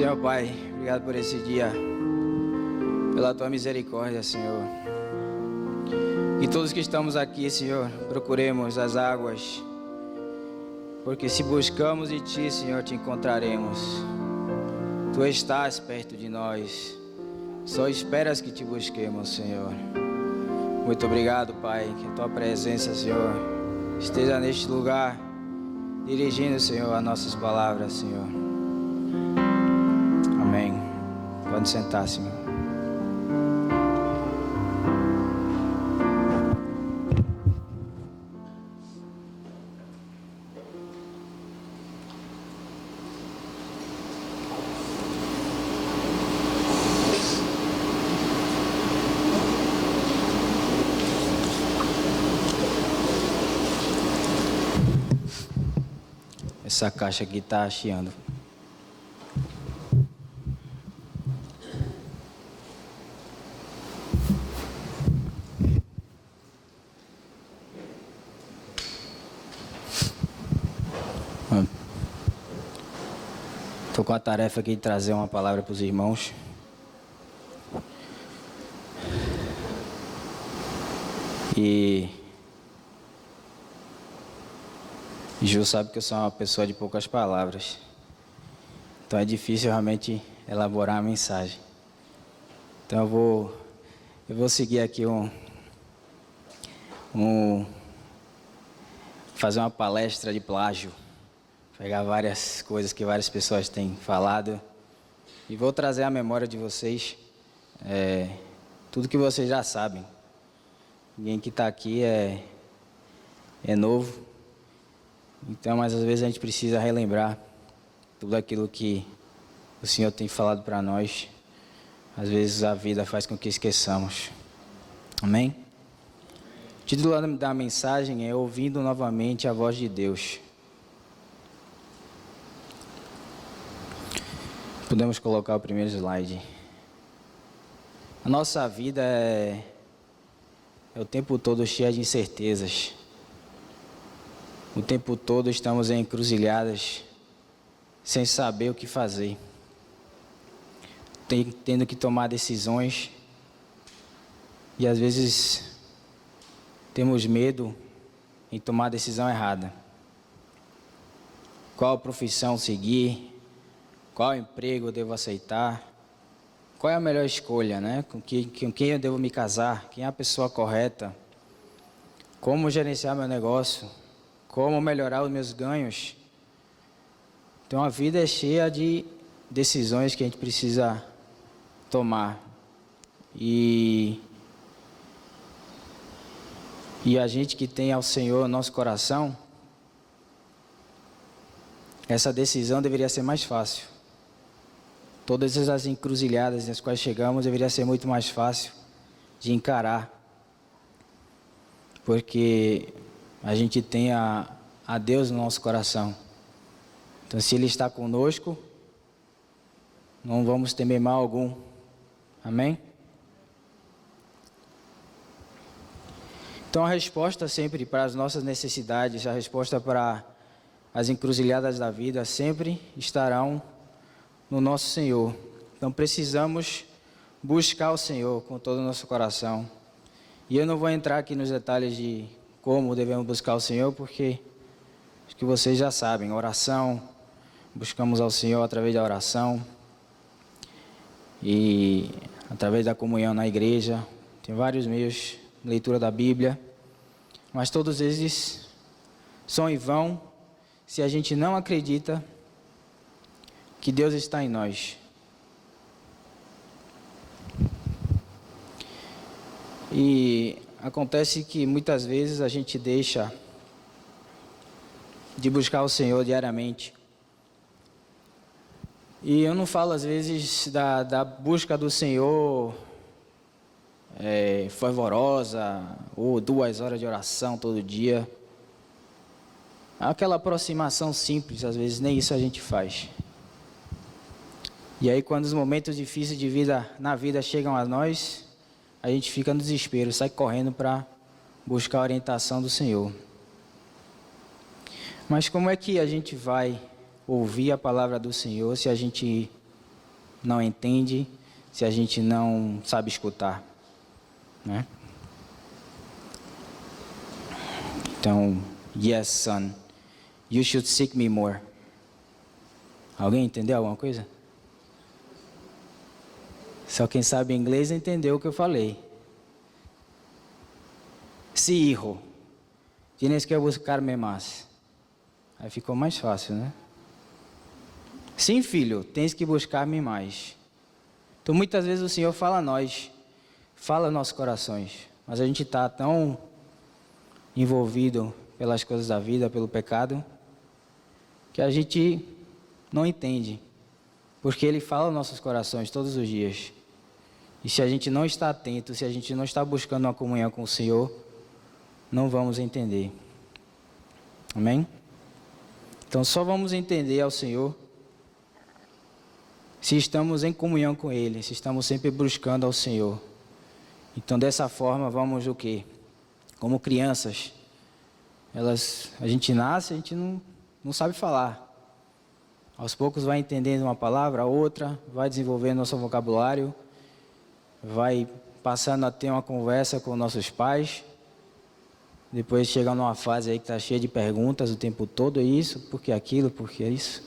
Senhor Pai, obrigado por esse dia, pela Tua misericórdia, Senhor. E todos que estamos aqui, Senhor, procuremos as águas, porque se buscamos em Ti, Senhor, Te encontraremos. Tu estás perto de nós, só esperas que Te busquemos, Senhor. Muito obrigado, Pai, que a Tua presença, Senhor, esteja neste lugar, dirigindo, Senhor, as nossas palavras, Senhor. Amém. Pode sentar, Senhor. Essa caixa aqui tá chiando. Estou com a tarefa aqui de trazer uma palavra para os irmãos. E Ju sabe que eu sou uma pessoa de poucas palavras. Então é difícil realmente elaborar a mensagem. Então eu vou seguir aqui fazer uma palestra de plágio. Pegar várias coisas que várias pessoas têm falado e vou trazer à memória de vocês tudo que vocês já sabem. Ninguém que está aqui é novo, então, mas às vezes a gente precisa relembrar tudo aquilo que o Senhor tem falado para nós. Às vezes a vida faz com que esqueçamos. Amém? O título da mensagem é Ouvindo Novamente a Voz de Deus. Podemos colocar o primeiro slide. A nossa vida é o tempo todo cheia de incertezas. O tempo todo estamos em encruzilhadas, sem saber o que fazer. Tendo que tomar decisões. E às vezes temos medo em tomar a decisão errada. Qual profissão seguir? Qual emprego eu devo aceitar? Qual é a melhor escolha, né? Com quem eu devo me casar? Quem é a pessoa correta? Como gerenciar meu negócio? Como melhorar os meus ganhos? Então a vida é cheia de decisões que a gente precisa tomar. E a gente que tem ao Senhor no nosso coração, essa decisão deveria ser mais fácil. Todas as encruzilhadas nas quais chegamos deveria ser muito mais fácil de encarar. Porque a gente tem a Deus no nosso coração. Então se Ele está conosco, não vamos temer mal algum. Amém? Então a resposta sempre para as nossas necessidades, a resposta para as encruzilhadas da vida sempre estarão no nosso Senhor. Então precisamos buscar o Senhor com todo o nosso coração. E eu não vou entrar aqui nos detalhes de como devemos buscar o Senhor, porque acho que vocês já sabem. Oração, buscamos ao Senhor através da oração e através da comunhão na igreja. Tem vários meios de leitura da Bíblia, mas todos eles são em vão se a gente não acredita que Deus está em nós. E acontece que muitas vezes a gente deixa de buscar o Senhor diariamente. E eu não falo às vezes da busca do Senhor fervorosa, ou 2 horas de oração todo dia. Aquela aproximação simples, às vezes nem isso a gente faz. E aí quando os momentos difíceis de vida na vida chegam a nós, a gente fica no desespero, sai correndo para buscar a orientação do Senhor. Mas como é que a gente vai ouvir a palavra do Senhor se a gente não entende, se a gente não sabe escutar, né? Então, yes, son, you should seek me more. Alguém entendeu alguma coisa? Só quem sabe inglês entendeu o que eu falei. Sí, hijo, tienes que buscarme más. Aí ficou mais fácil, né? Sim, filho, tens que buscar-me mais. Então, muitas vezes o Senhor fala a nós, fala aos nossos corações, mas a gente está tão envolvido pelas coisas da vida, pelo pecado, que a gente não entende, porque Ele fala aos nossos corações todos os dias. E se a gente não está atento, se a gente não está buscando uma comunhão com o Senhor, não vamos entender. Amém? Então só vamos entender ao Senhor se estamos em comunhão com Ele, se estamos sempre buscando ao Senhor. Então dessa forma vamos o quê? Como crianças, a gente nasce, a gente não sabe falar. Aos poucos vai entendendo uma palavra, outra, vai desenvolvendo nosso vocabulário, vai passando a ter uma conversa com nossos pais. Depois chega numa fase aí que está cheia de perguntas o tempo todo, é isso, por que aquilo, por que isso.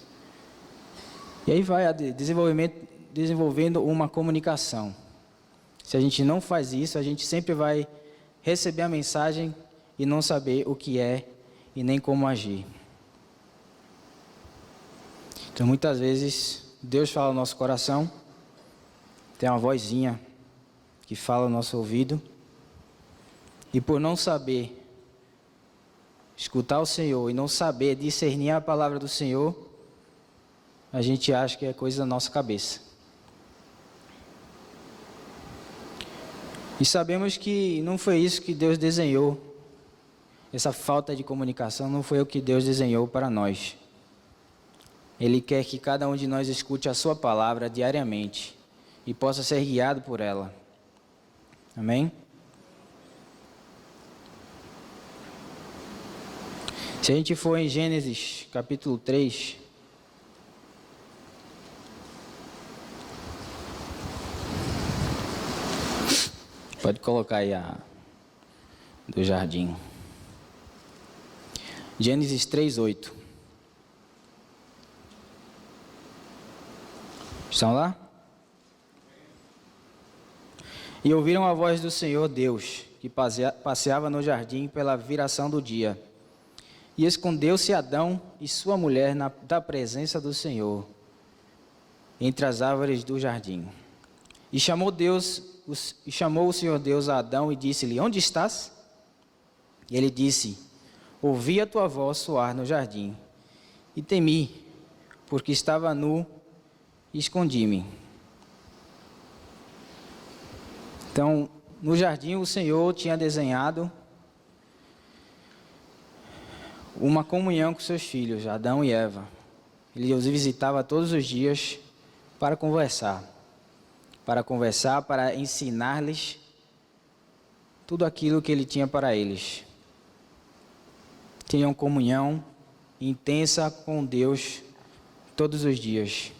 E aí vai desenvolvendo uma comunicação. Se a gente não faz isso, a gente sempre vai receber a mensagem e não saber o que é e nem como agir. Então muitas vezes Deus fala no nosso coração, tem uma vozinha que fala no nosso ouvido, e por não saber escutar o Senhor e não saber discernir a palavra do Senhor, a gente acha que é coisa da nossa cabeça. E sabemos que não foi isso que Deus desenhou. Essa falta de comunicação não foi o que Deus desenhou para nós. Ele quer que cada um de nós escute a sua palavra diariamente e possa ser guiado por ela. Amém? Se a gente for em Gênesis capítulo 3, pode colocar aí a do jardim. Gênesis 3:8. Estão lá? E ouviram a voz do Senhor Deus, que passeava no jardim pela viração do dia. E escondeu-se Adão e sua mulher da presença do Senhor, entre as árvores do jardim. E chamou o Senhor Deus a Adão e disse-lhe: onde estás? E ele disse: ouvi a tua voz soar no jardim, e temi, porque estava nu e escondi-me. Então, no jardim o Senhor tinha desenhado uma comunhão com seus filhos, Adão e Eva. Ele os visitava todos os dias para conversar, para ensinar-lhes tudo aquilo que ele tinha para eles. Tinham comunhão intensa com Deus todos os dias.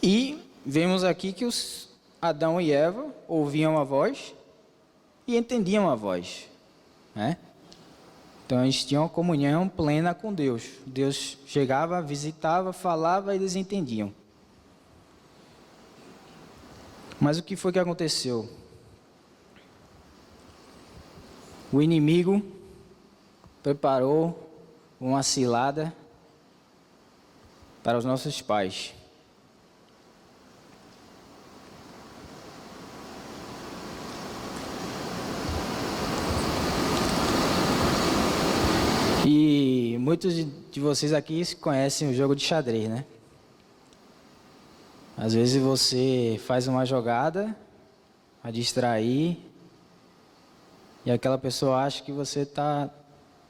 E vemos aqui que Adão e Eva ouviam a voz e entendiam a voz, né? Então eles tinham uma comunhão plena com Deus. Deus chegava, visitava, falava e eles entendiam. Mas o que foi que aconteceu? O inimigo preparou uma cilada para os nossos pais. E muitos de vocês aqui conhecem o jogo de xadrez, né? Às vezes você faz uma jogada a distrair e aquela pessoa acha que você está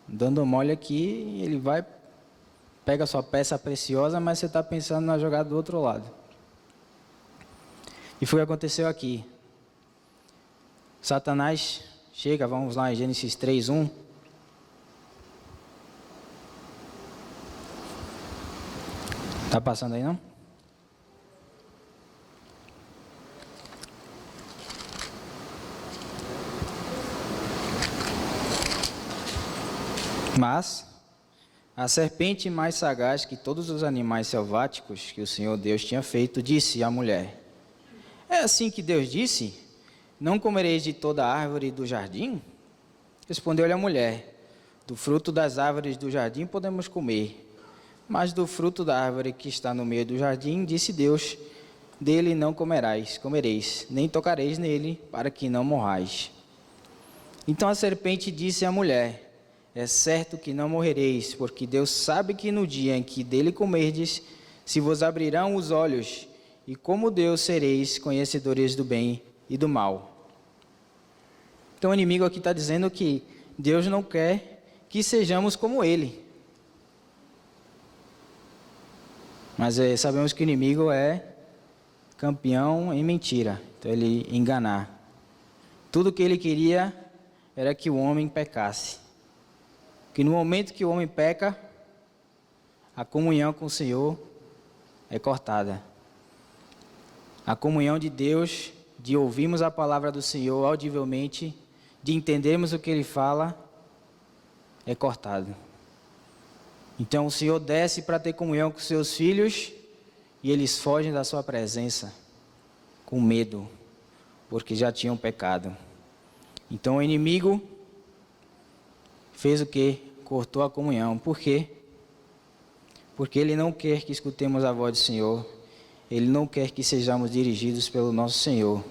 dando mole aqui e ele vai, pega a sua peça preciosa, mas você está pensando na jogada do outro lado. E foi o que aconteceu aqui. Satanás chega, vamos lá em Gênesis 3:1. Tá passando aí, não? Mas a serpente mais sagaz que todos os animais selváticos que o Senhor Deus tinha feito, disse à mulher: é assim que Deus disse? Não comereis de toda árvore do jardim? Respondeu-lhe a mulher: do fruto das árvores do jardim podemos comer, mas do fruto da árvore que está no meio do jardim, disse Deus, dele não comereis, nem tocareis nele, para que não morrais. Então a serpente disse à mulher: é certo que não morrereis, porque Deus sabe que no dia em que dele comerdes, se vos abrirão os olhos, e como Deus sereis conhecedores do bem e do mal. Então o inimigo aqui está dizendo que Deus não quer que sejamos como ele. Mas sabemos que o inimigo é campeão em mentira, então ele enganar. Tudo que ele queria era que o homem pecasse. Que no momento que o homem peca, a comunhão com o Senhor é cortada. A comunhão de Deus, de ouvirmos a palavra do Senhor audivelmente, de entendermos o que Ele fala, é cortado. Então o Senhor desce para ter comunhão com seus filhos e eles fogem da sua presença com medo, porque já tinham pecado. Então o inimigo fez o quê? Cortou a comunhão. Por quê? Porque ele não quer que escutemos a voz do Senhor. Ele não quer que sejamos dirigidos pelo nosso Senhor.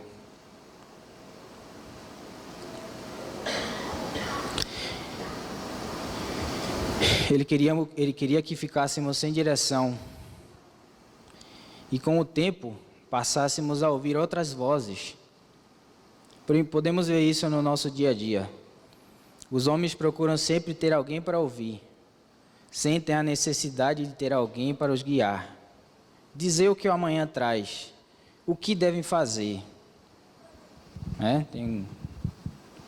Ele queria que ficássemos sem direção. E com o tempo, passássemos a ouvir outras vozes. Podemos ver isso no nosso dia a dia. Os homens procuram sempre ter alguém para ouvir. Sentem a necessidade de ter alguém para os guiar. Dizer o que o amanhã traz. O que devem fazer. Tem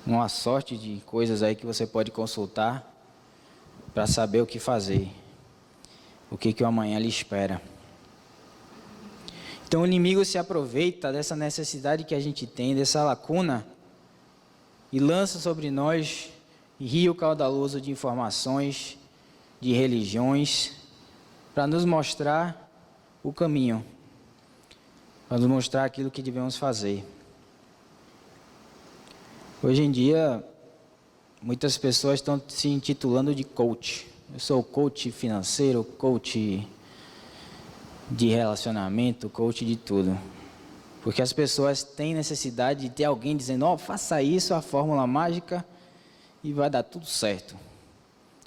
uma sorte de coisas aí que você pode consultar para saber o que fazer. O que o amanhã lhe espera. Então o inimigo se aproveita dessa necessidade que a gente tem, dessa lacuna, e lança sobre nós rio caudaloso de informações, de religiões, para nos mostrar o caminho, para nos mostrar aquilo que devemos fazer. Hoje em dia, muitas pessoas estão se intitulando de coach. Eu sou coach financeiro, coach de relacionamento, coach de tudo. Porque as pessoas têm necessidade de ter alguém dizendo: faça isso, a fórmula mágica, e vai dar tudo certo.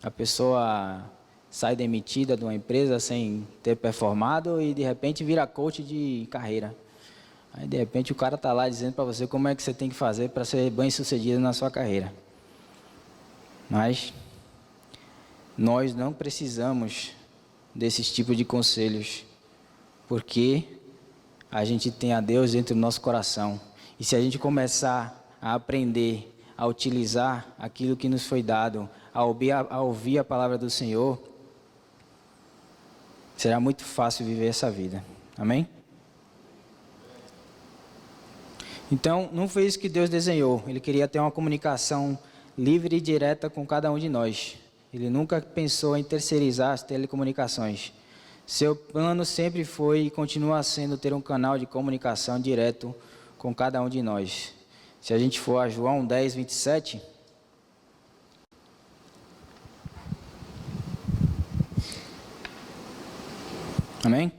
A pessoa sai demitida de uma empresa sem ter performado e de repente vira coach de carreira. Aí de repente o cara está lá dizendo para você como é que você tem que fazer para ser bem sucedido na sua carreira. Mas nós não precisamos desses tipos de conselhos, porque a gente tem a Deus dentro do nosso coração. E se a gente começar a aprender a utilizar aquilo que nos foi dado, a ouvir a palavra do Senhor, será muito fácil viver essa vida. Amém? Então, não foi isso que Deus desenhou. Ele queria ter uma comunicação livre e direta com cada um de nós. Ele nunca pensou em terceirizar as telecomunicações. Seu plano sempre foi e continua sendo ter um canal de comunicação direto com cada um de nós. Se a gente for a João 10, 27... Amém?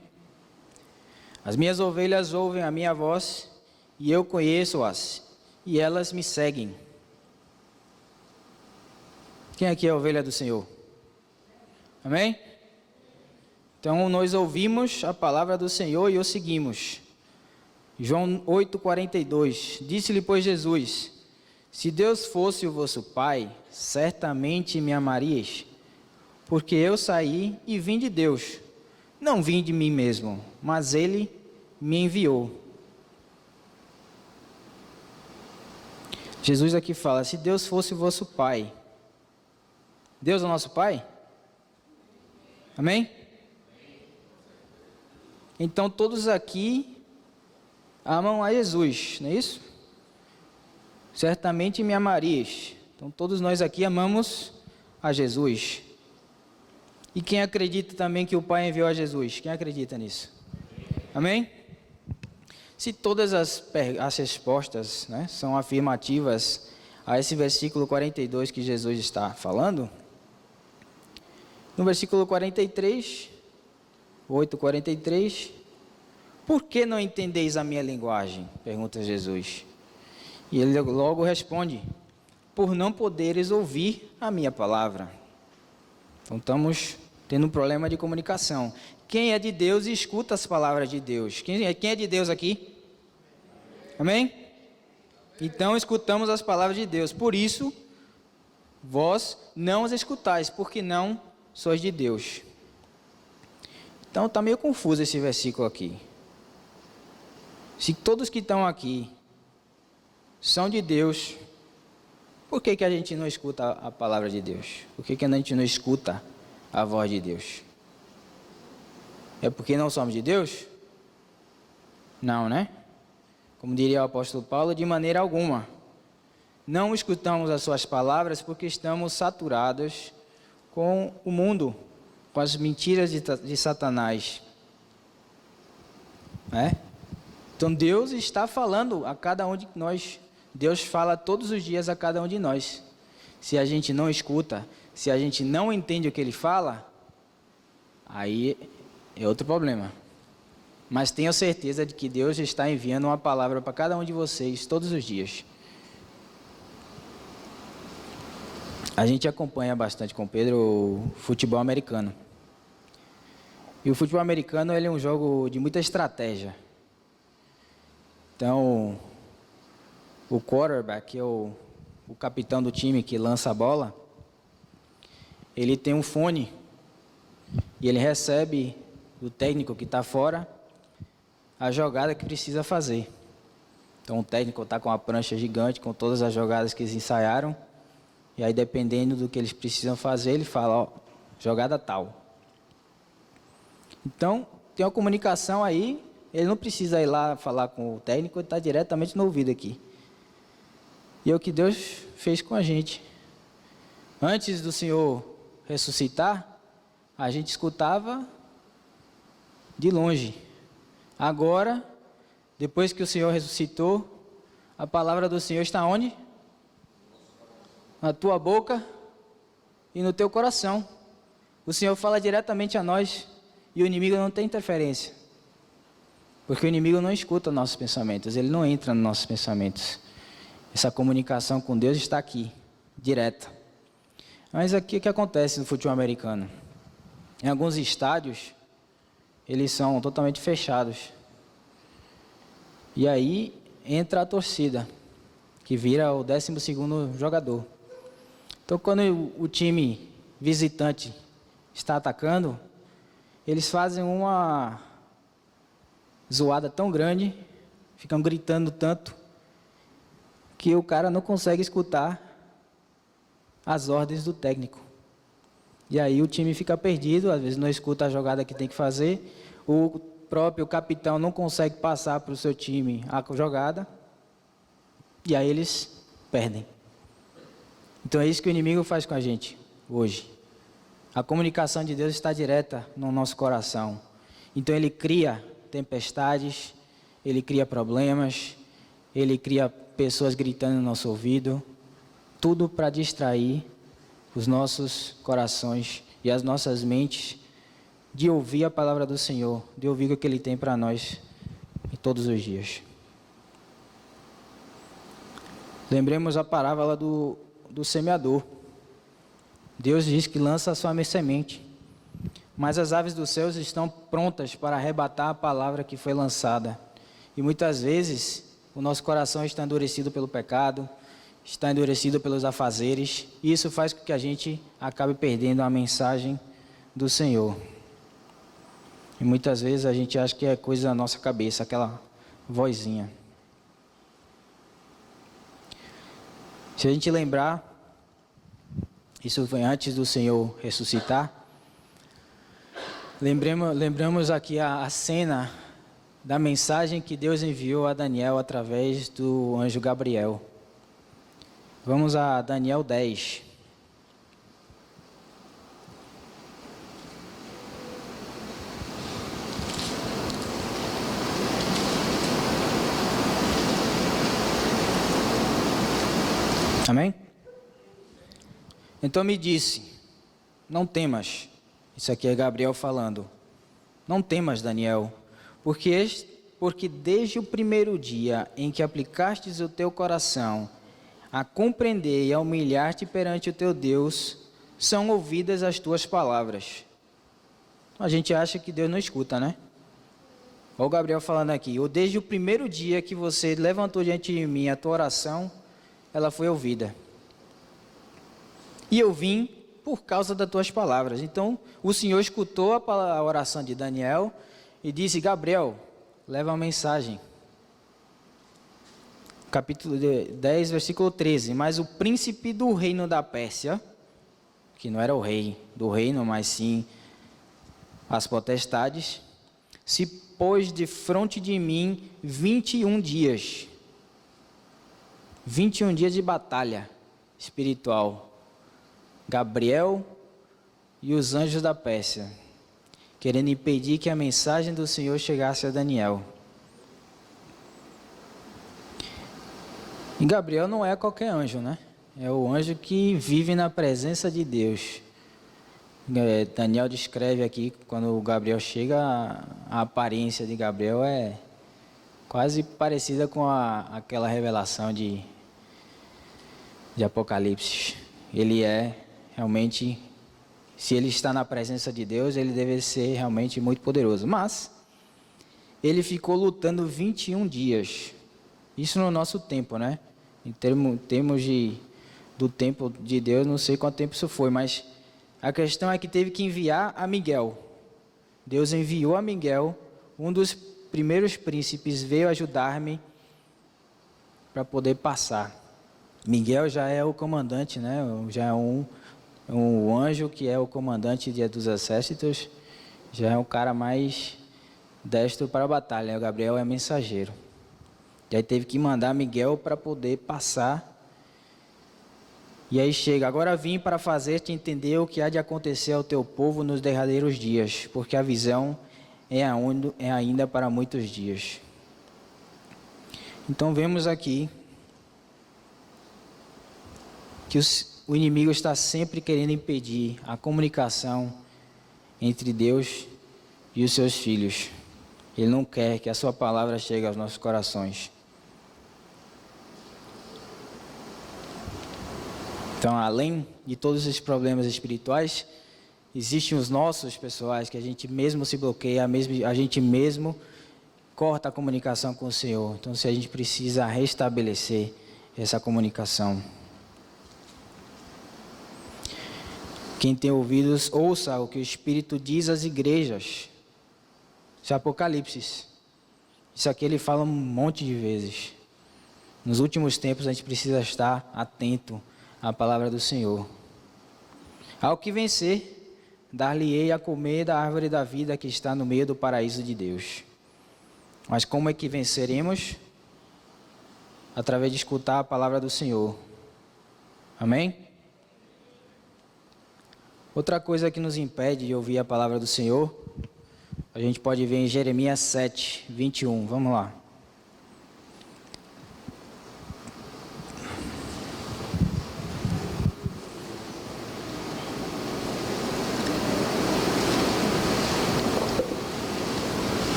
As minhas ovelhas ouvem a minha voz e eu conheço-as e elas me seguem. Quem aqui é a ovelha do Senhor? Amém? Então nós ouvimos a palavra do Senhor e o seguimos. João 8,42, disse-lhe, pois, Jesus: se Deus fosse o vosso Pai, certamente me amarias, porque eu saí e vim de Deus. Não vim de mim mesmo, mas Ele me enviou. Jesus aqui fala: se Deus fosse o vosso Pai. Deus é o nosso Pai? Amém? Então todos aqui amam a Jesus, não é isso? Certamente me amarias. Então todos nós aqui amamos a Jesus. E quem acredita também que o Pai enviou a Jesus? Quem acredita nisso? Amém? Se todas as respostas, né, são afirmativas a esse versículo 42 que Jesus está falando, no versículo 43, 8:43, por que não entendeis a minha linguagem? Pergunta Jesus. E ele logo responde, por não poderes ouvir a minha palavra. Então estamos tendo um problema de comunicação. Quem é de Deus escuta as palavras de Deus. Quem é de Deus aqui? Amém? Então escutamos as palavras de Deus. Por isso, vós não as escutais, porque não sois de Deus. Então está meio confuso esse versículo aqui. Se todos que estão aqui são de Deus, por que a gente não escuta a palavra de Deus? Por que a gente não escuta a voz de Deus? É porque não somos de Deus? Não, né? Como diria o apóstolo Paulo, de maneira alguma. Não escutamos as suas palavras porque estamos saturados com o mundo, com as mentiras de Satanás. Então Deus está falando a cada um de nós. Deus fala todos os dias a cada um de nós. Se a gente não escuta, se a gente não entende o que Ele fala, aí é outro problema. Mas tenho certeza de que Deus está enviando uma palavra para cada um de vocês todos os dias. A gente acompanha bastante com o Pedro o futebol americano. E o futebol americano ele é um jogo de muita estratégia. Então, o quarterback, que é o capitão do time que lança a bola, ele tem um fone e ele recebe do técnico que está fora a jogada que precisa fazer. Então o técnico está com uma prancha gigante com todas as jogadas que eles ensaiaram, e aí dependendo do que eles precisam fazer, ele fala, ó, jogada tal. Então tem uma comunicação aí, ele não precisa ir lá falar com o técnico, ele está diretamente no ouvido aqui. E é o que Deus fez com a gente. Antes do Senhor ressuscitar, a gente escutava de longe. Agora, depois que o Senhor ressuscitou, a palavra do Senhor está onde? Na tua boca e no teu coração. O Senhor fala diretamente a nós e o inimigo não tem interferência. Porque o inimigo não escuta nossos pensamentos, ele não entra nos nossos pensamentos. Essa comunicação com Deus está aqui, direta. Mas aqui o que acontece no futebol americano? Em alguns estádios, eles são totalmente fechados. E aí entra a torcida, que vira o 12º jogador. Então quando o time visitante está atacando, eles fazem uma zoada tão grande, ficam gritando tanto, que o cara não consegue escutar as ordens do técnico. E aí o time fica perdido, às vezes não escuta a jogada que tem que fazer, o próprio capitão não consegue passar para o seu time a jogada, e aí eles perdem. Então é isso que o inimigo faz com a gente hoje. A comunicação de Deus está direta no nosso coração. Então ele cria tempestades, ele cria problemas, ele cria pessoas gritando no nosso ouvido, tudo para distrair os nossos corações e as nossas mentes de ouvir a palavra do Senhor, de ouvir o que Ele tem para nós em todos os dias. Lembremos a parábola do semeador. Deus diz que lança a sua semente, mas as aves dos céus estão prontas para arrebatar a palavra que foi lançada. E muitas vezes o nosso coração está endurecido pelo pecado, está endurecido pelos afazeres, e isso faz com que a gente acabe perdendo a mensagem do Senhor. E muitas vezes a gente acha que é coisa da nossa cabeça, aquela vozinha. Se a gente lembrar, isso foi antes do Senhor ressuscitar, lembramos aqui a cena da mensagem que Deus enviou a Daniel através do anjo Gabriel. Vamos a Daniel 10. Amém? Então me disse, não temas. Isso aqui é Gabriel falando. Não temas, Daniel, porque desde o primeiro dia em que aplicastes o teu coração a compreender e a humilhar-te perante o teu Deus, são ouvidas as tuas palavras. A gente acha que Deus não escuta, né? Olha o Gabriel falando aqui, ou desde o primeiro dia que você levantou diante de mim a tua oração, ela foi ouvida. E eu vim por causa das tuas palavras. Então, o Senhor escutou a oração de Daniel e disse, Gabriel, leva a mensagem. Capítulo 10, versículo 13. Mas o príncipe do reino da Pérsia, que não era o rei do reino, mas sim as potestades, se pôs de frente de mim 21 dias. 21 dias de batalha espiritual. Gabriel e os anjos da Pérsia, querendo impedir que a mensagem do Senhor chegasse a Daniel. E Gabriel não é qualquer anjo, né? É o anjo que vive na presença de Deus. Daniel descreve aqui, quando o Gabriel chega, a aparência de Gabriel é quase parecida com aquela revelação de Apocalipse. Ele é realmente, se ele está na presença de Deus, ele deve ser realmente muito poderoso. Mas ele ficou lutando 21 dias. Isso no nosso tempo, né? Em termos do tempo de Deus, não sei quanto tempo isso foi, mas a questão é que teve que enviar a Miguel. Deus enviou a Miguel, um dos primeiros príncipes, veio ajudar-me para poder passar. Miguel já é o comandante, né? Já é um anjo que é o comandante dos exércitos, já é o cara mais destro para a batalha. O Gabriel é mensageiro. E aí teve que mandar Miguel para poder passar. E aí chega, agora vim para fazer-te entender o que há de acontecer ao teu povo nos derradeiros dias, porque a visão é ainda para muitos dias. Então vemos aqui que o inimigo está sempre querendo impedir a comunicação entre Deus e os seus filhos. Ele não quer que a sua palavra chegue aos nossos corações. Então, além de todos esses problemas espirituais, existem os nossos pessoais, que a gente mesmo se bloqueia, a gente mesmo corta a comunicação com o Senhor. Então, se a gente precisa restabelecer essa comunicação. Quem tem ouvidos, ouça o que o Espírito diz às igrejas. Isso é Apocalipse. Isso aqui ele fala um monte de vezes. Nos últimos tempos a gente precisa estar atento à palavra do Senhor. Ao que vencer, dar-lhe-ei a comer da árvore da vida que está no meio do paraíso de Deus. Mas como é que venceremos? Através de escutar a palavra do Senhor. Amém? Outra coisa que nos impede de ouvir a palavra do Senhor, a gente pode ver em Jeremias 7, 21. Vamos lá.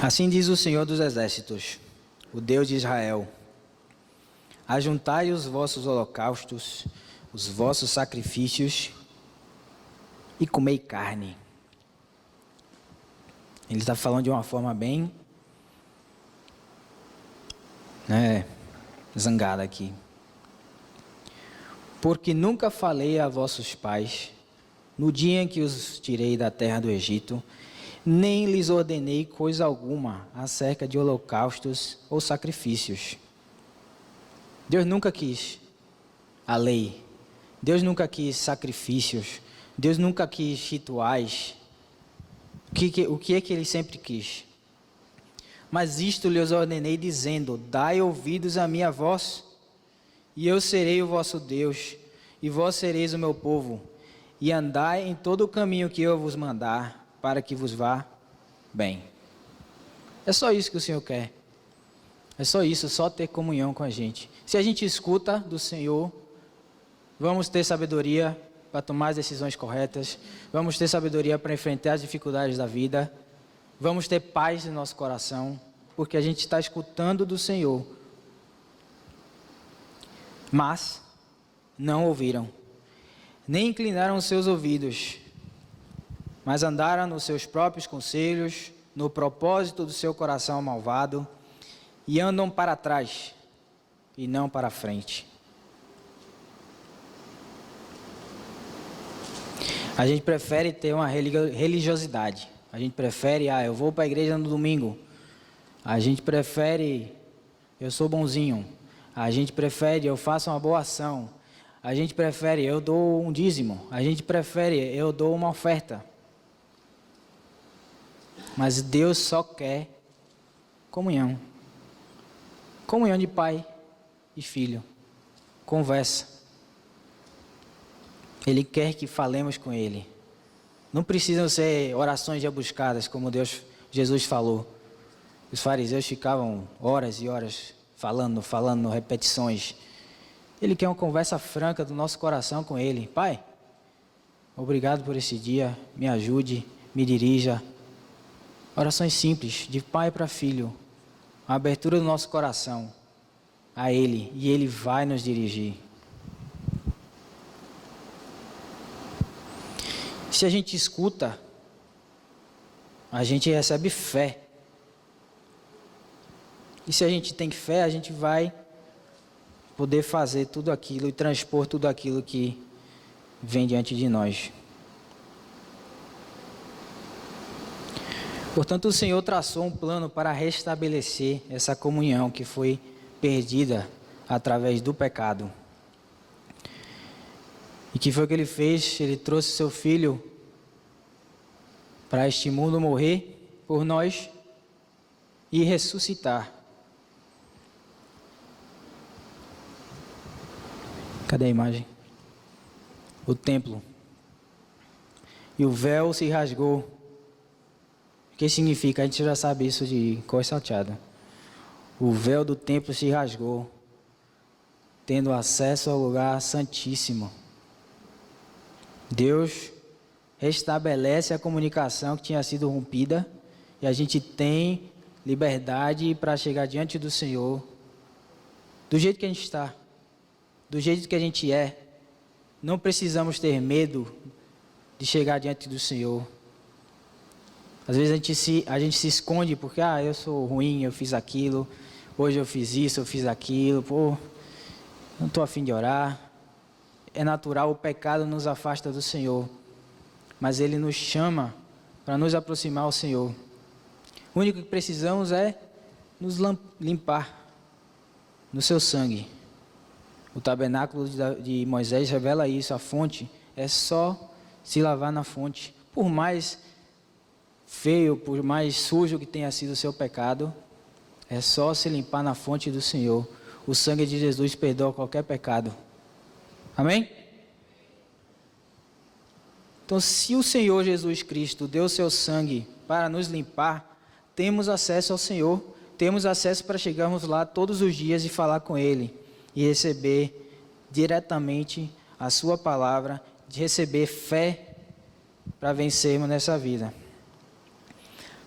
Assim diz o Senhor dos Exércitos, o Deus de Israel: ajuntai os vossos holocaustos, os vossos sacrifícios, e comei carne. Ele está falando de uma forma bem zangada aqui. Porque nunca falei a vossos pais, no dia em que os tirei da terra do Egito, nem lhes ordenei coisa alguma acerca de holocaustos ou sacrifícios. Deus nunca quis a lei, Deus nunca quis sacrifícios, Deus nunca quis rituais. O que é que Ele sempre quis? Mas isto lhes ordenei dizendo: dai ouvidos à minha voz, e eu serei o vosso Deus, e vós sereis o meu povo, e andai em todo o caminho que eu vos mandar, para que vos vá bem. É só isso que o Senhor quer. É só isso, só ter comunhão com a gente. Se a gente escuta do Senhor, vamos ter sabedoria para tomar as decisões corretas, vamos ter sabedoria para enfrentar as dificuldades da vida, vamos ter paz no nosso coração, porque a gente está escutando do Senhor. Mas não ouviram, nem inclinaram os seus ouvidos, mas andaram nos seus próprios conselhos, no propósito do seu coração malvado, e andam para trás e não para frente. A gente prefere ter uma religiosidade. A gente prefere, eu vou para a igreja no domingo. A gente prefere, eu sou bonzinho. A gente prefere, eu faço uma boa ação. A gente prefere, eu dou um dízimo. A gente prefere, eu dou uma oferta. Mas Deus só quer comunhão. Comunhão de pai e filho. Conversa. Ele quer que falemos com Ele. Não precisam ser orações rebuscadas, como Jesus falou. Os fariseus ficavam horas e horas falando, repetições. Ele quer uma conversa franca do nosso coração com Ele. Pai, obrigado por esse dia, me ajude, me dirija. Orações simples, de pai para filho. A abertura do nosso coração a Ele, e Ele vai nos dirigir. Se a gente escuta, a gente recebe fé. E se a gente tem fé, a gente vai poder fazer tudo aquilo e transpor tudo aquilo que vem diante de nós. Portanto, o Senhor traçou um plano para restabelecer essa comunhão que foi perdida através do pecado. E que foi o que Ele fez? Ele trouxe seu Filho para este mundo morrer por nós e ressuscitar. Cadê a imagem? O templo. E o véu se rasgou. O que significa? A gente já sabe isso de cor salteada. O véu do templo se rasgou, tendo acesso ao lugar santíssimo. Deus restabelece a comunicação que tinha sido rompida e a gente tem liberdade para chegar diante do Senhor do jeito que a gente está, do jeito que a gente é. Não precisamos ter medo de chegar diante do Senhor. Às vezes a gente se esconde porque, eu sou ruim, eu fiz aquilo, hoje eu fiz isso, eu fiz aquilo, não estou a fim de orar. É natural, o pecado nos afasta do Senhor, mas Ele nos chama para nos aproximar ao Senhor. O único que precisamos é nos limpar no seu sangue. O tabernáculo de Moisés revela isso, a fonte é só se lavar na fonte. Por mais feio, por mais sujo que tenha sido o seu pecado, é só se limpar na fonte do Senhor. O sangue de Jesus perdoa qualquer pecado. Amém? Então, se o Senhor Jesus Cristo deu seu sangue para nos limpar, temos acesso ao Senhor, temos acesso para chegarmos lá todos os dias e falar com Ele, e receber diretamente a sua palavra, de receber fé para vencermos nessa vida.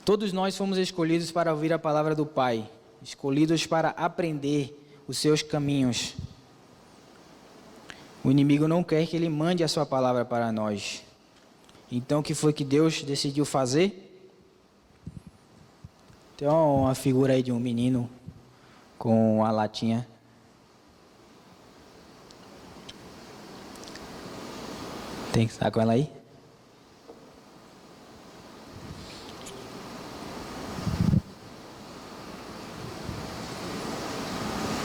Todos nós fomos escolhidos para ouvir a palavra do Pai, escolhidos para aprender os seus caminhos. O inimigo não quer que Ele mande a sua palavra para nós. Então, o que foi que Deus decidiu fazer? Tem uma figura aí de um menino com a latinha. Tem que estar com ela aí?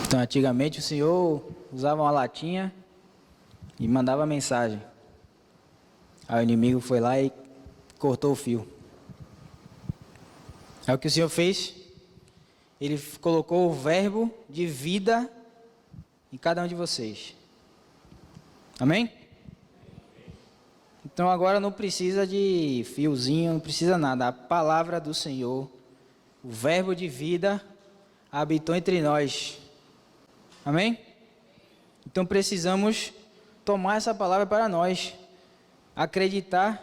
Então, antigamente o Senhor usava uma latinha e mandava mensagem. Aí o inimigo foi lá e cortou o fio. Aí o que o Senhor fez? Ele colocou o verbo de vida em cada um de vocês. Amém? Então agora não precisa de fiozinho, não precisa nada. A palavra do Senhor, o verbo de vida, habitou entre nós. Amém? Então precisamos tomar essa palavra para nós, acreditar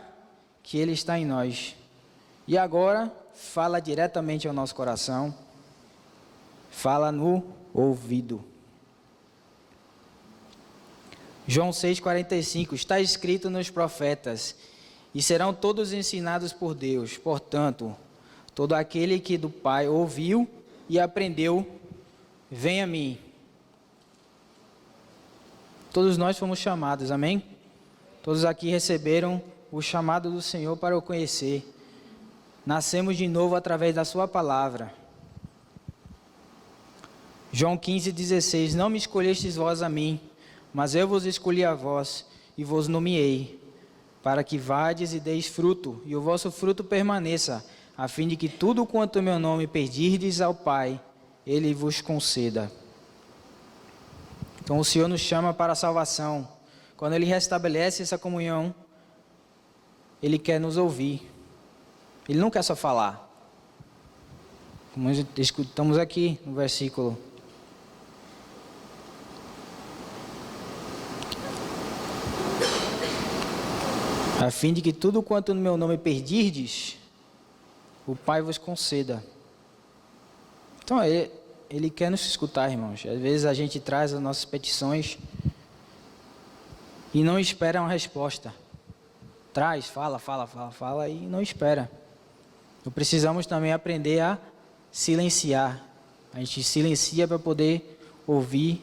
que Ele está em nós. E agora, fala diretamente ao nosso coração, fala no ouvido. João 6,45, está escrito nos profetas, e serão todos ensinados por Deus. Portanto, todo aquele que do Pai ouviu e aprendeu, vem a mim. Todos nós fomos chamados, amém? Todos aqui receberam o chamado do Senhor para o conhecer. Nascemos de novo através da sua palavra. João 15,16, não me escolhestes vós a mim, mas eu vos escolhi a vós e vos nomeei, para que vades e deis fruto, e o vosso fruto permaneça, a fim de que tudo quanto o meu nome pedirdes ao Pai, Ele vos conceda. Então o Senhor nos chama para a salvação. Quando Ele restabelece essa comunhão, Ele quer nos ouvir. Ele não quer só falar. Como escutamos aqui no versículo. A fim de que tudo quanto no meu nome pedirdes, o Pai vos conceda. Então, Ele quer nos escutar, irmãos. Às vezes a gente traz as nossas petições e não espera uma resposta. Traz, fala e não espera. Então, precisamos também aprender a silenciar. A gente silencia para poder ouvir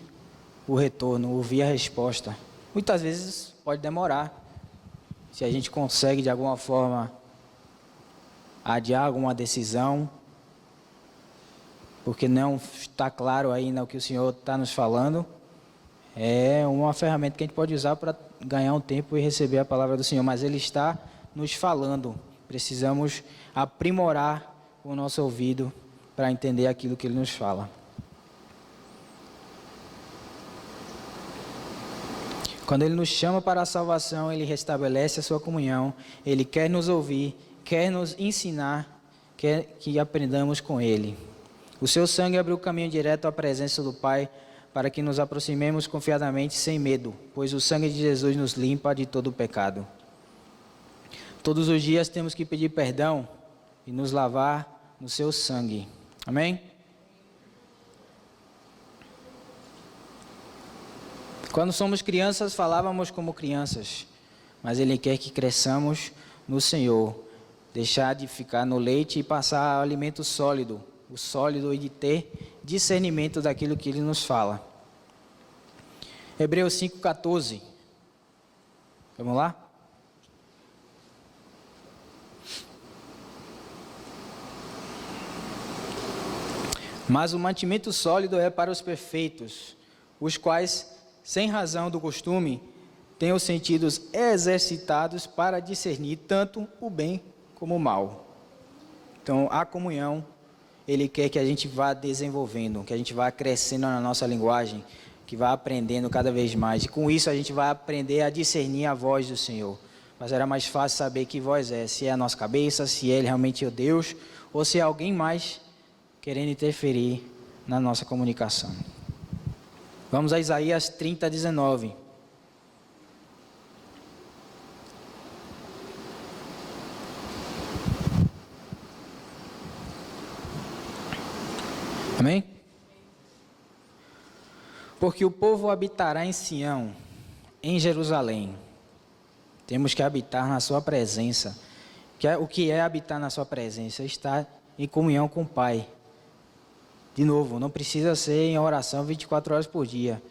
o retorno, ouvir a resposta. Muitas vezes pode demorar. Se a gente consegue de alguma forma adiar alguma decisão, porque não está claro ainda o que o Senhor está nos falando, é uma ferramenta que a gente pode usar para ganhar um tempo e receber a palavra do Senhor, mas Ele está nos falando. Precisamos aprimorar o nosso ouvido para entender aquilo que Ele nos fala. Quando Ele nos chama para a salvação, Ele restabelece a sua comunhão, Ele quer nos ouvir, quer nos ensinar, quer que aprendamos com Ele. O seu sangue abriu o caminho direto à presença do Pai, para que nos aproximemos confiadamente sem medo, pois o sangue de Jesus nos limpa de todo o pecado. Todos os dias temos que pedir perdão e nos lavar no seu sangue. Amém? Quando somos crianças, falávamos como crianças, mas Ele quer que cresçamos no Senhor, deixar de ficar no leite e passar ao alimento sólido, o sólido e de ter discernimento daquilo que Ele nos fala. Hebreus 5,14. Vamos lá? Mas o mantimento sólido é para os perfeitos, os quais, sem razão do costume, têm os sentidos exercitados para discernir tanto o bem como o mal. Então, a comunhão, Ele quer que a gente vá desenvolvendo, que a gente vá crescendo na nossa linguagem, que vá aprendendo cada vez mais. E com isso a gente vai aprender a discernir a voz do Senhor. Mas era mais fácil saber que voz é, se é a nossa cabeça, se Ele realmente é o Deus, ou se é alguém mais querendo interferir na nossa comunicação. Vamos a Isaías 30:19. Amém? Porque o povo habitará em Sião, em Jerusalém. Temos que habitar na sua presença. O que é habitar na sua presença? Estar em comunhão com o Pai. De novo, não precisa ser em oração 24 horas por dia.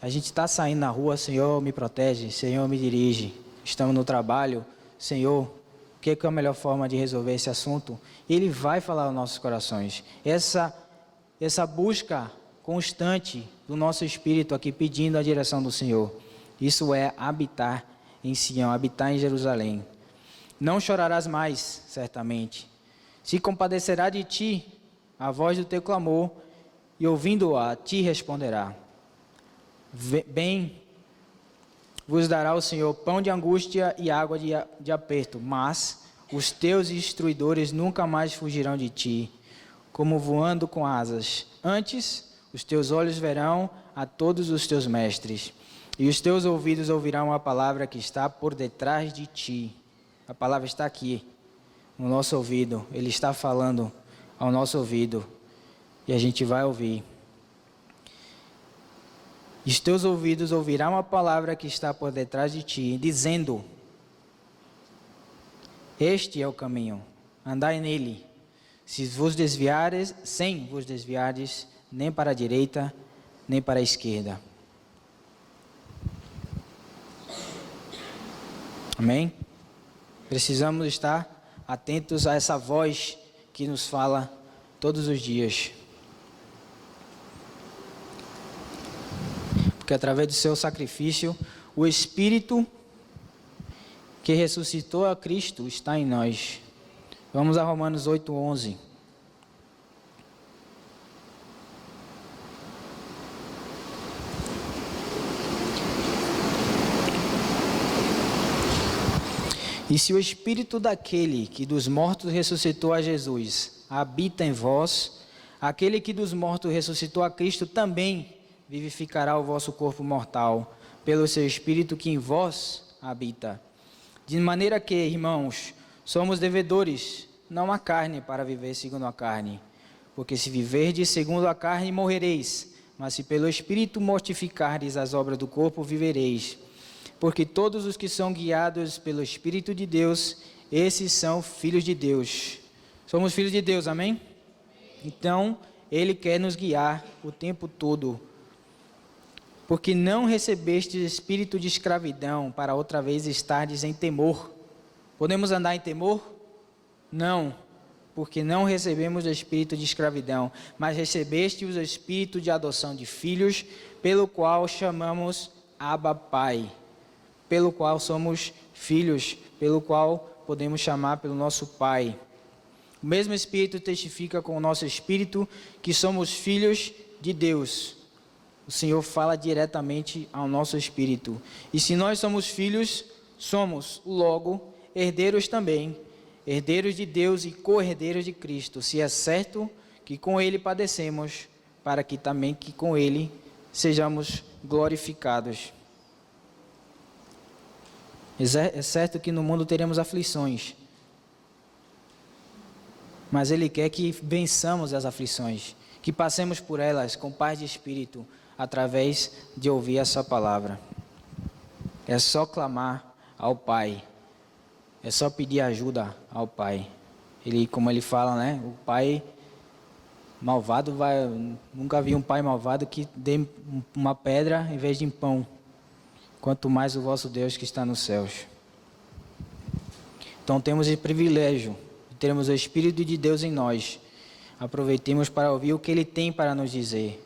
A gente está saindo na rua, Senhor me protege, Senhor me dirige. Estamos no trabalho, Senhor, o que é a melhor forma de resolver esse assunto? Ele vai falar aos nossos corações. Essa busca constante do nosso espírito aqui pedindo a direção do Senhor. Isso é habitar em Sião, habitar em Jerusalém. Não chorarás mais, certamente. Se compadecerá de ti a voz do teu clamor, e ouvindo-a, te responderá. Bem vos dará o Senhor pão de angústia e água de aperto, mas os teus instruidores nunca mais fugirão de ti. como voando com asas. Antes, os teus olhos verão a todos os teus mestres, e os teus ouvidos ouvirão a palavra que está por detrás de ti. A palavra está aqui, no nosso ouvido. Ele está falando ao nosso ouvido, e a gente vai ouvir. E os teus ouvidos ouvirão a palavra que está por detrás de ti, dizendo: este é o caminho, andai nele. Se vos desviares, sem vos desviares, nem para a direita, nem para a esquerda. Amém? Precisamos estar atentos a essa voz que nos fala todos os dias. Porque através do seu sacrifício, o Espírito que ressuscitou a Cristo está em nós. Vamos a Romanos 8:11. E se o Espírito daquele que dos mortos ressuscitou a Jesus habita em vós, aquele que dos mortos ressuscitou a Cristo também vivificará o vosso corpo mortal, pelo seu Espírito que em vós habita. De maneira que, irmãos, somos devedores, não à carne, para viver segundo a carne. Porque se viverdes segundo a carne, morrereis, mas se pelo Espírito mortificardes as obras do corpo, vivereis. Porque todos os que são guiados pelo Espírito de Deus, esses são filhos de Deus. Somos filhos de Deus, amém? Então, Ele quer nos guiar o tempo todo. Porque não recebestes espírito de escravidão, para outra vez estardes em temor. Podemos andar em temor? Não, porque não recebemos o espírito de escravidão, mas recebeste o espírito de adoção de filhos, pelo qual chamamos Abba Pai. Pelo qual somos filhos, pelo qual podemos chamar pelo nosso Pai. O mesmo Espírito testifica com o nosso Espírito que somos filhos de Deus. O Senhor fala diretamente ao nosso Espírito. E se nós somos filhos, somos, logo, herdeiros também, herdeiros de Deus e co-herdeiros de Cristo, se é certo que com Ele padecemos, para que também que com Ele sejamos glorificados. É certo que no mundo teremos aflições, mas Ele quer que vençamos as aflições, que passemos por elas com paz de espírito, através de ouvir a sua palavra. É só clamar ao Pai, é só pedir ajuda ao Pai. Ele, como ele fala, né? O Pai malvado nunca vi um pai malvado que dê uma pedra em vez de pão. Quanto mais o vosso Deus que está nos céus. Então temos o privilégio de termos o Espírito de Deus em nós. Aproveitemos para ouvir o que Ele tem para nos dizer.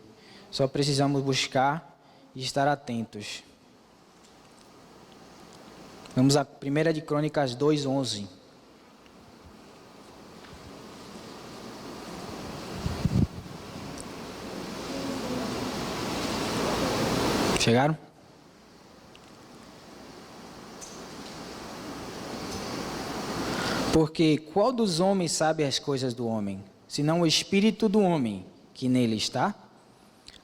Só precisamos buscar e estar atentos. Vamos a 1 de Crônicas 2:11. Chegaram? Porque qual dos homens sabe as coisas do homem, senão o espírito do homem que nele está?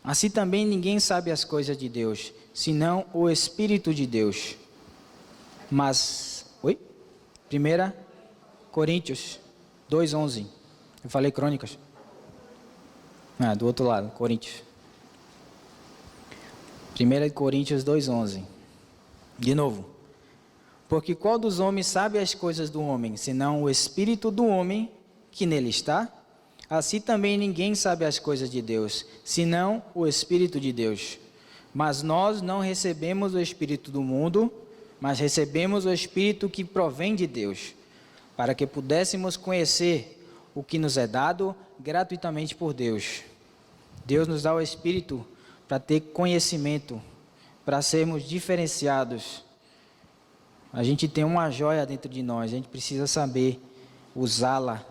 Assim também ninguém sabe as coisas de Deus, senão o Espírito de Deus. Mas, 1 Coríntios 2:11. Eu falei Crônicas. Do outro lado, Coríntios. 1 Coríntios 2:11. De novo. Porque qual dos homens sabe as coisas do homem, senão o Espírito do homem que nele está? Assim também ninguém sabe as coisas de Deus, senão o Espírito de Deus. Mas nós não recebemos o Espírito do mundo, mas recebemos o Espírito que provém de Deus, para que pudéssemos conhecer o que nos é dado gratuitamente por Deus. Deus nos dá o Espírito para ter conhecimento, para sermos diferenciados. A gente tem uma joia dentro de nós, a gente precisa saber usá-la,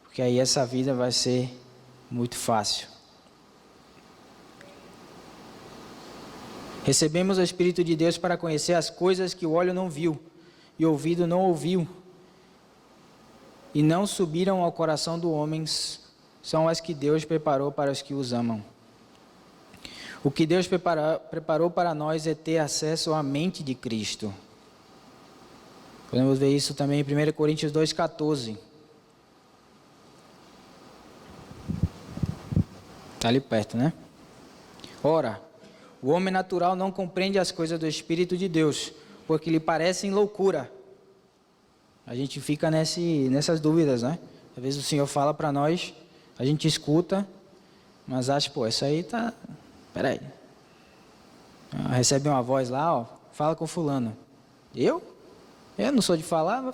porque aí essa vida vai ser muito fácil. Recebemos o Espírito de Deus para conhecer as coisas que o olho não viu e o ouvido não ouviu e não subiram ao coração são as que Deus preparou para os que os amam. O que Deus preparou para nós é ter acesso à mente de Cristo. Podemos ver isso também em 1 Coríntios 2,14. Está ali perto, né? Ora, o homem natural não compreende as coisas do Espírito de Deus, porque lhe parecem loucura. A gente fica nessas dúvidas, né? Às vezes o Senhor fala para nós, a gente escuta, mas acha, isso aí tá... Peraí. Recebe uma voz lá, fala com fulano. Eu não sou de falar, não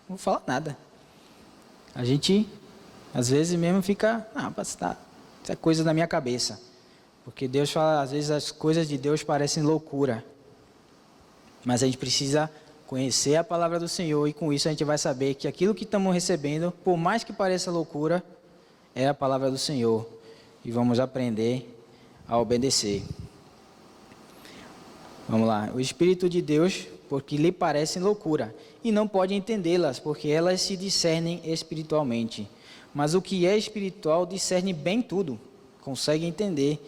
vou falar nada. A gente, às vezes mesmo fica, isso é coisa da minha cabeça. Porque Deus fala, às vezes as coisas de Deus parecem loucura. Mas a gente precisa conhecer a palavra do Senhor e com isso a gente vai saber que aquilo que estamos recebendo, por mais que pareça loucura, é a palavra do Senhor. E vamos aprender a obedecer. Vamos lá. O Espírito de Deus, porque lhe parecem loucura, e não pode entendê-las, porque elas se discernem espiritualmente. Mas o que é espiritual discerne bem tudo, consegue entender,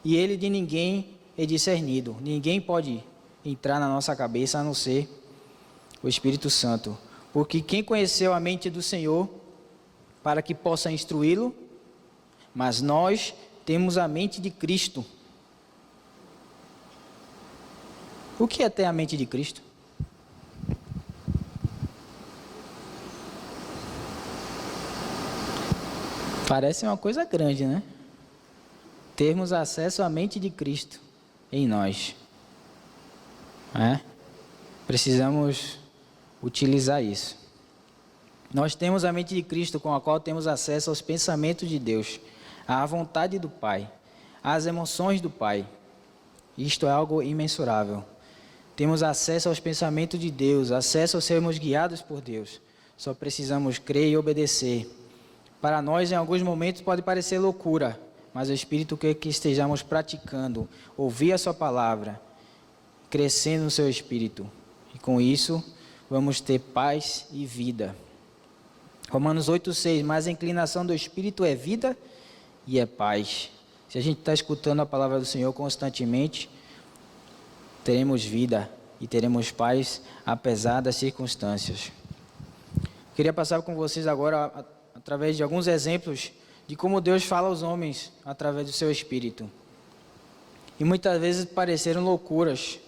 e ele de ninguém é discernido. Ninguém pode entrar na nossa cabeça a não ser o Espírito Santo. Porque quem conheceu a mente do Senhor para que possa instruí-lo? Mas nós temos a mente de Cristo. O que é ter a mente de Cristo? Parece uma coisa grande, né? Termos acesso à mente de Cristo em nós. Precisamos utilizar isso. Nós temos a mente de Cristo com a qual temos acesso aos pensamentos de Deus, à vontade do Pai, às emoções do Pai. Isto é algo imensurável. Temos acesso aos pensamentos de Deus, acesso a sermos guiados por Deus. Só precisamos crer e obedecer. Para nós, em alguns momentos, pode parecer loucura, mas o Espírito quer que estejamos praticando, ouvir a sua palavra, crescendo no seu Espírito. E com isso, vamos ter paz e vida. Romanos 8,6, mas a inclinação do Espírito é vida e é paz. Se a gente está escutando a palavra do Senhor constantemente, teremos vida e teremos paz, apesar das circunstâncias. Queria passar com vocês agora, através de alguns exemplos, de como Deus fala aos homens, através do seu Espírito. E muitas vezes pareceram loucuras.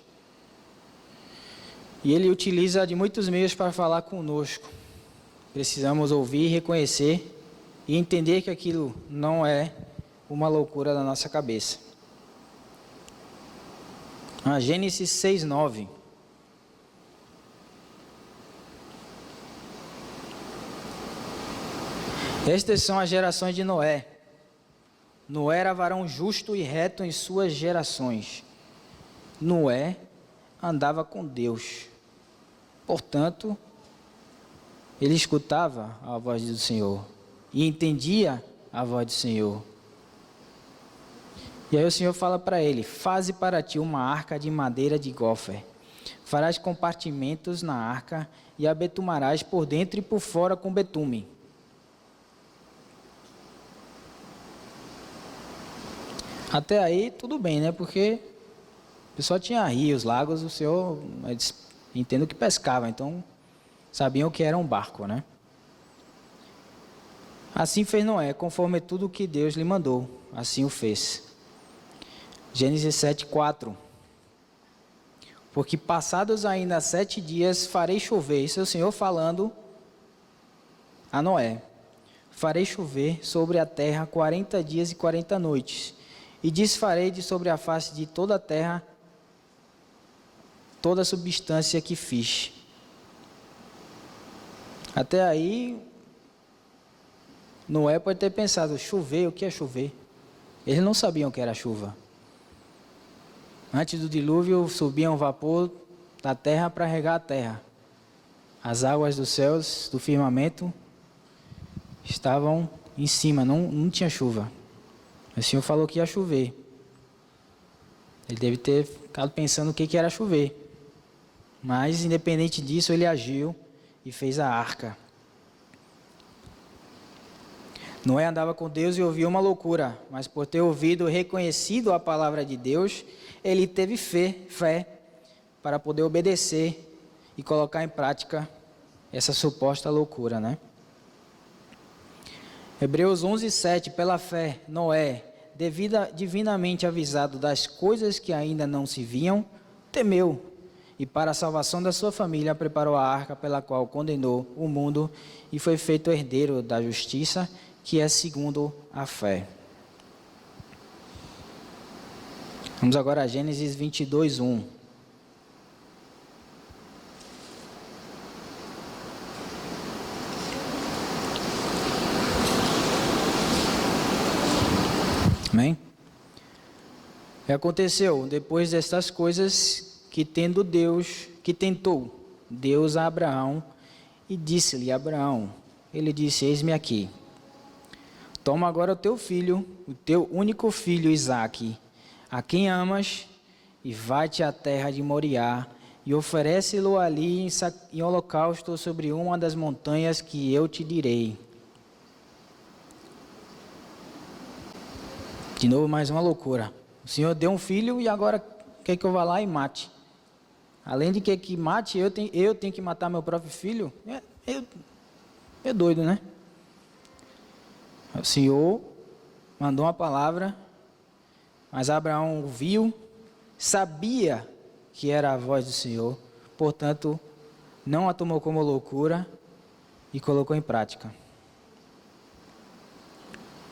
E Ele utiliza de muitos meios para falar conosco. Precisamos ouvir, reconhecer e entender que aquilo não é uma loucura da nossa cabeça. Gênesis 6:9. Estas são as gerações de Noé. Noé era varão justo e reto em suas gerações. Noé andava com Deus. Portanto, ele escutava a voz do Senhor e entendia a voz do Senhor. E aí o Senhor fala para ele: faze para ti uma arca de madeira de gofer. Farás compartimentos na arca e a betumarás por dentro e por fora com betume. Até aí tudo bem, né? Porque o pessoal tinha rios, lagos, o Senhor, entendo que pescava, então sabiam que era um barco, né? Assim fez Noé, conforme tudo o que Deus lhe mandou, assim o fez. Gênesis 7:4. Porque passados ainda 7 dias farei chover, isso é o Senhor falando a Noé. Farei chover sobre a terra 40 dias e 40 noites, e desfarei de sobre a face de toda a terra toda a substância que fiz. Até aí, Noé pode ter pensado: chover, o que é chover? Eles não sabiam o que era chuva. Antes do dilúvio, subia um vapor da terra para regar a terra. As águas dos céus, do firmamento, estavam em cima, não tinha chuva. O Senhor falou que ia chover. Ele deve ter ficado pensando o que era chover. Mas, independente disso, ele agiu e fez a arca. Noé andava com Deus e ouviu uma loucura, mas por ter ouvido e reconhecido a palavra de Deus, ele teve fé para poder obedecer e colocar em prática essa suposta loucura, né? Hebreus 11:7, pela fé, Noé, divinamente avisado das coisas que ainda não se viam, temeu, e para a salvação da sua família preparou a arca pela qual condenou o mundo e foi feito herdeiro da justiça, que é segundo a fé. Vamos agora a Gênesis 22:1. Amém? E aconteceu, depois destas coisas, que tentou Deus a Abraão, e disse-lhe Abraão, ele disse, eis-me aqui. Toma agora o teu filho, o teu único filho Isaque, a quem amas, e vai-te à terra de Moriá, e oferece-lo ali em holocausto sobre uma das montanhas que eu te direi. De novo, mais uma loucura. O Senhor deu um filho e agora quer que eu vá lá e mate. Além de que mate, eu tenho que matar meu próprio filho? É doido, né? O Senhor mandou uma palavra, mas Abraão ouviu, sabia que era a voz do Senhor, portanto, não a tomou como loucura e colocou em prática.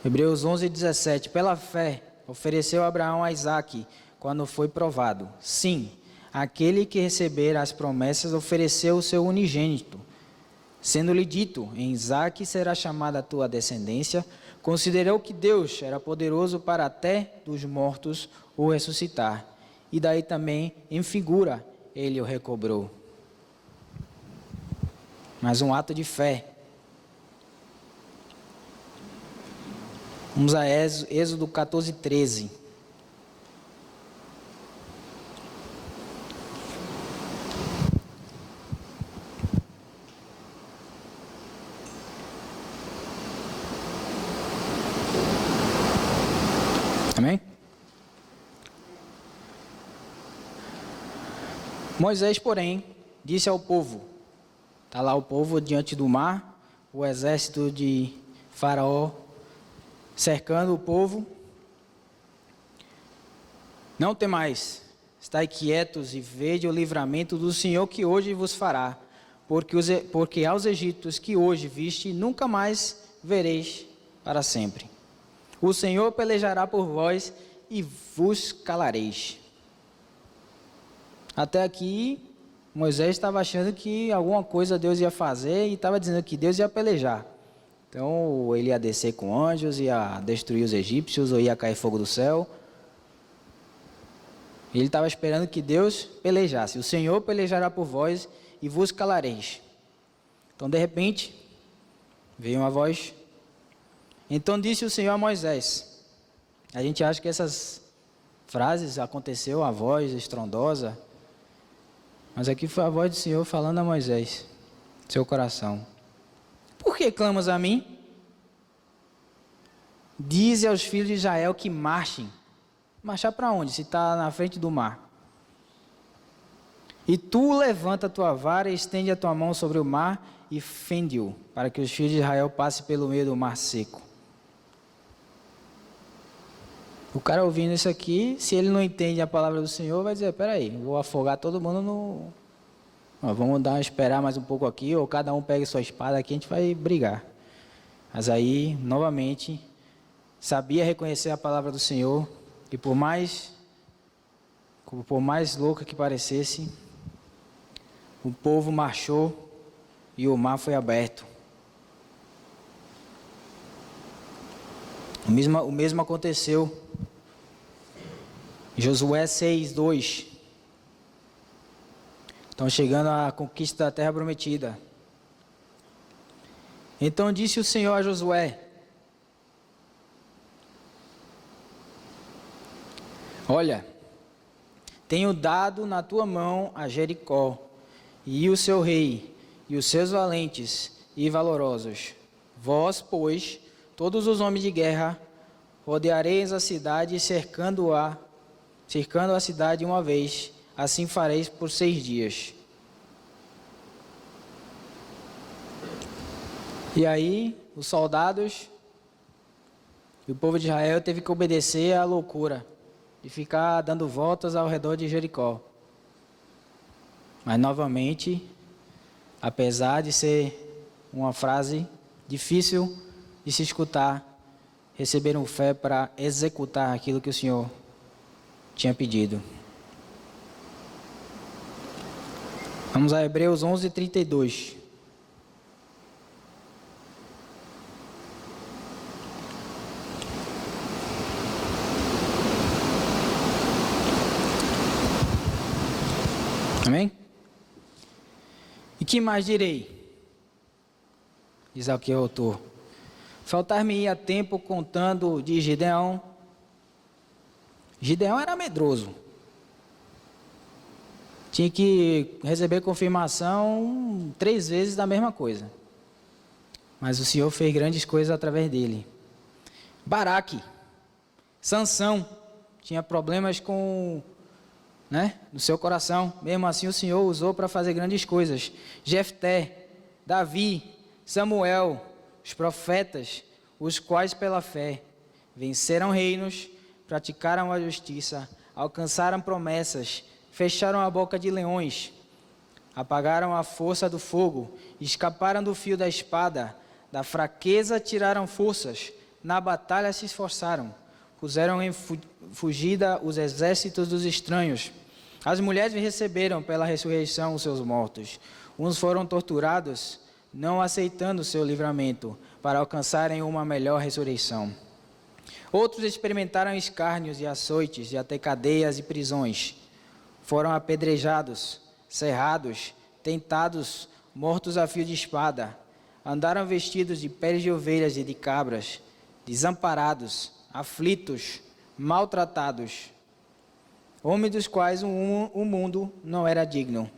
Hebreus 11:17, pela fé, ofereceu Abraão a Isaque, quando foi provado. Sim, aquele que recebera as promessas ofereceu o seu unigênito. Sendo-lhe dito, em Isaque será chamada a tua descendência, considerou que Deus era poderoso para até dos mortos o ressuscitar. E daí também, em figura, ele o recobrou. Mas um ato de fé. Vamos a Êxodo 14:13. Amém? Moisés, porém, disse ao povo, está lá o povo diante do mar, o exército de Faraó cercando o povo. Não temais, estai quietos e vede o livramento do Senhor que hoje vos fará, porque aos egípcios que hoje viste, nunca mais vereis para sempre. O Senhor pelejará por vós e vos calareis. Até aqui, Moisés estava achando que alguma coisa Deus ia fazer e estava dizendo que Deus ia pelejar. Então, ele ia descer com anjos, ia destruir os egípcios, ou ia cair fogo do céu. Ele estava esperando que Deus pelejasse. O Senhor pelejará por vós e vos calareis. Então, de repente, veio uma voz. Então disse o Senhor a Moisés. A gente acha que essas frases aconteceu a voz estrondosa, mas aqui foi a voz do Senhor falando a Moisés, seu coração. Por que clamas a mim? Dize aos filhos de Israel que marchem. Marchar para onde? Se está na frente do mar. E tu levanta a tua vara e estende a tua mão sobre o mar e fende-o, para que os filhos de Israel passem pelo meio do mar seco. O cara ouvindo isso aqui, se ele não entende a palavra do Senhor, vai dizer, peraí, vou afogar todo mundo no... vamos esperar mais um pouco aqui, ou cada um pega sua espada aqui, a gente vai brigar. Mas aí, novamente, sabia reconhecer a palavra do Senhor, e por mais louca que parecesse, o povo marchou e o mar foi aberto. O mesmo aconteceu em Josué 6:2. Estão chegando à conquista da terra prometida. Então disse o Senhor a Josué: olha, tenho dado na tua mão a Jericó, e o seu rei, e os seus valentes e valorosos. Vós, pois, todos os homens de guerra, rodeareis a cidade, cercando a cidade uma vez. Assim fareis por 6 dias. E aí, os soldados e o povo de Israel teve que obedecer à loucura de ficar dando voltas ao redor de Jericó. Mas, novamente, apesar de ser uma frase difícil de se escutar, receberam fé para executar aquilo que o Senhor tinha pedido. Vamos a Hebreus 11:32. Amém? E que mais direi? Diz aqui o autor. Faltar-me-ia tempo contando de Gideão. Gideão era medroso. Tinha que receber confirmação 3 vezes da mesma coisa. Mas o Senhor fez grandes coisas através dele. Baraque, Sansão, tinha problemas no seu coração. Mesmo assim o Senhor usou para fazer grandes coisas. Jefté, Davi, Samuel, os profetas, os quais pela fé venceram reinos, praticaram a justiça, alcançaram promessas, fecharam a boca de leões, apagaram a força do fogo, escaparam do fio da espada, da fraqueza tiraram forças, na batalha se esforçaram, puseram em fugida os exércitos dos estranhos. As mulheres receberam pela ressurreição os seus mortos. Uns foram torturados, não aceitando o seu livramento, para alcançarem uma melhor ressurreição. Outros experimentaram escárnios e açoites, e até cadeias e prisões. Foram apedrejados, cerrados, tentados, mortos a fio de espada. Andaram vestidos de peles de ovelhas e de cabras, desamparados, aflitos, maltratados, homens dos quais o mundo não era digno,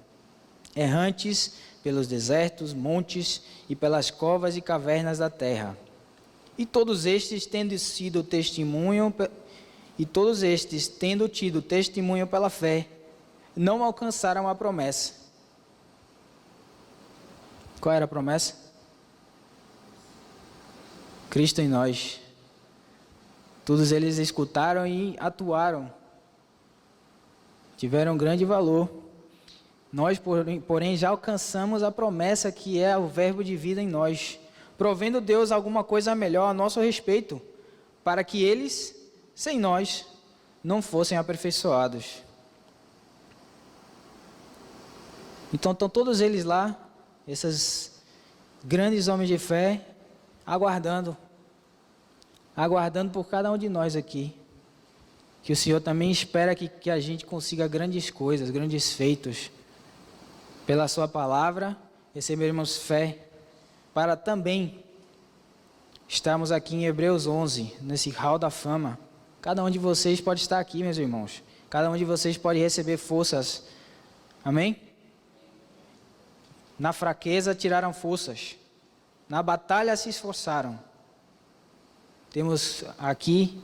errantes pelos desertos, montes e pelas covas e cavernas da terra. E todos estes, tendo tido testemunho pela fé, não alcançaram a promessa. Qual era a promessa? Cristo em nós. Todos eles escutaram e atuaram. Tiveram grande valor. Nós, porém, já alcançamos a promessa que é o verbo de vida em nós, provendo Deus alguma coisa melhor a nosso respeito, para que eles, sem nós, não fossem aperfeiçoados. Então estão todos eles lá, esses grandes homens de fé, aguardando por cada um de nós aqui. Que o Senhor também espera que a gente consiga grandes coisas, grandes feitos. Pela sua palavra, receberemos fé para também estarmos aqui em Hebreus 11, nesse hall da fama. Cada um de vocês pode estar aqui, meus irmãos. Cada um de vocês pode receber forças. Amém? Na fraqueza tiraram forças. Na batalha se esforçaram. Temos aqui,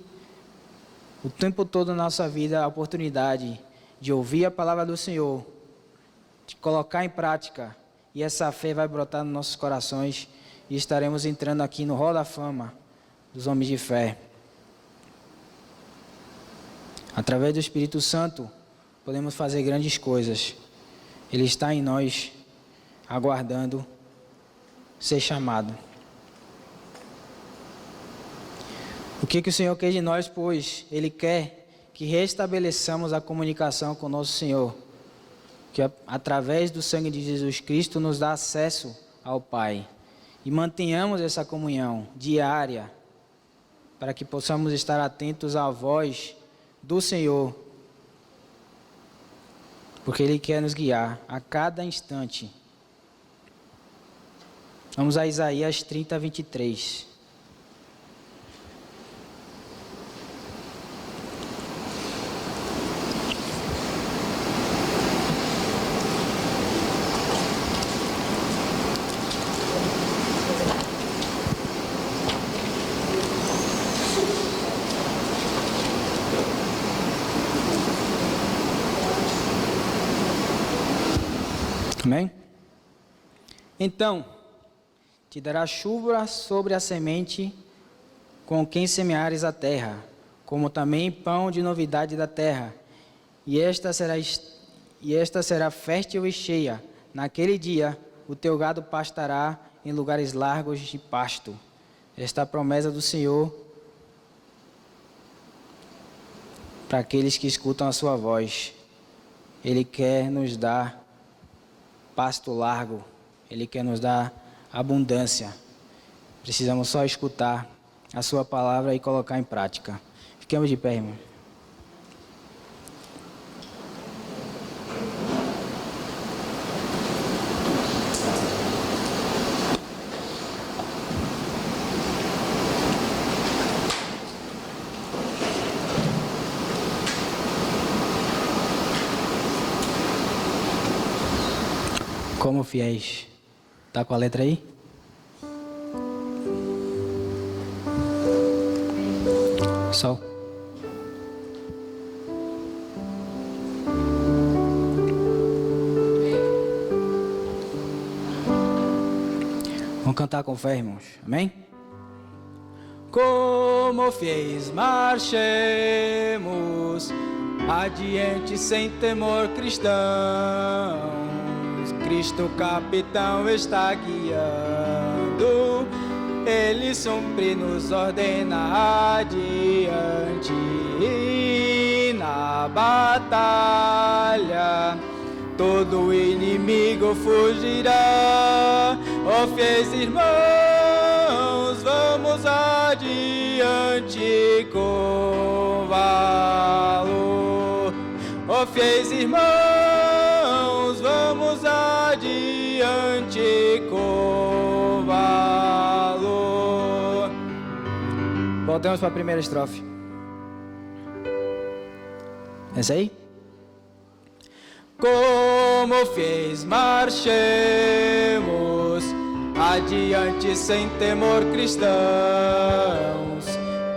o tempo todo na nossa vida, a oportunidade de ouvir a palavra do Senhor, de colocar em prática, e essa fé vai brotar nos nossos corações, e estaremos entrando aqui no hall da fama dos homens de fé. Através do Espírito Santo, podemos fazer grandes coisas. Ele está em nós, aguardando ser chamado. O que o Senhor quer de nós, pois? Ele quer que restabeleçamos a comunicação com o nosso Senhor, que através do sangue de Jesus Cristo nos dá acesso ao Pai, e mantenhamos essa comunhão diária, para que possamos estar atentos à voz do Senhor, porque Ele quer nos guiar a cada instante. Vamos a Isaías 30, 23. Amém? Então, te dará chuva sobre a semente com quem semeares a terra, como também pão de novidade da terra. E esta será fértil e cheia. Naquele dia, o teu gado pastará em lugares largos de pasto. Esta é a promessa do Senhor para aqueles que escutam a sua voz. Ele quer nos dar pasto largo. Ele quer nos dar abundância. Precisamos só escutar a sua palavra e colocar em prática. Fiquemos de pé, irmão. Como fiéis. Tá com a letra aí? Sol. Vamos cantar com fé, irmãos. Amém? Como fiéis marchemos adiante sem temor, cristãos. Cristo capitão está guiando, Ele sempre nos ordena adiante. E na batalha todo inimigo fugirá. Ó fiéis irmãos, vamos adiante com valor. Ó fiéis irmãos, vamos adiante com valor. Voltamos para a primeira estrofe. Essa aí? Como fiéis marchemos adiante sem temor, cristãos.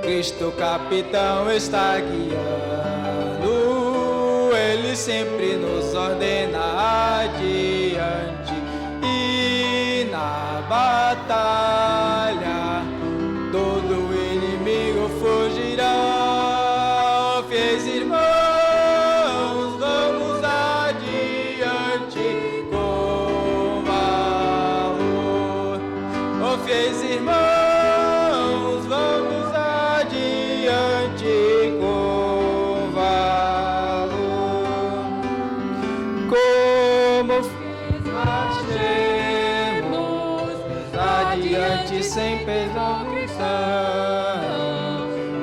Cristo capitão está guiando, Ele sempre nos ordena adiante. E na batalha todo inimigo fugirá. Fiéis irmãos, vamos adiante com valor. Ó fiéis irmãos, vamos adiante com valor. Como fiéis marchemos adiante sem pesar cristão.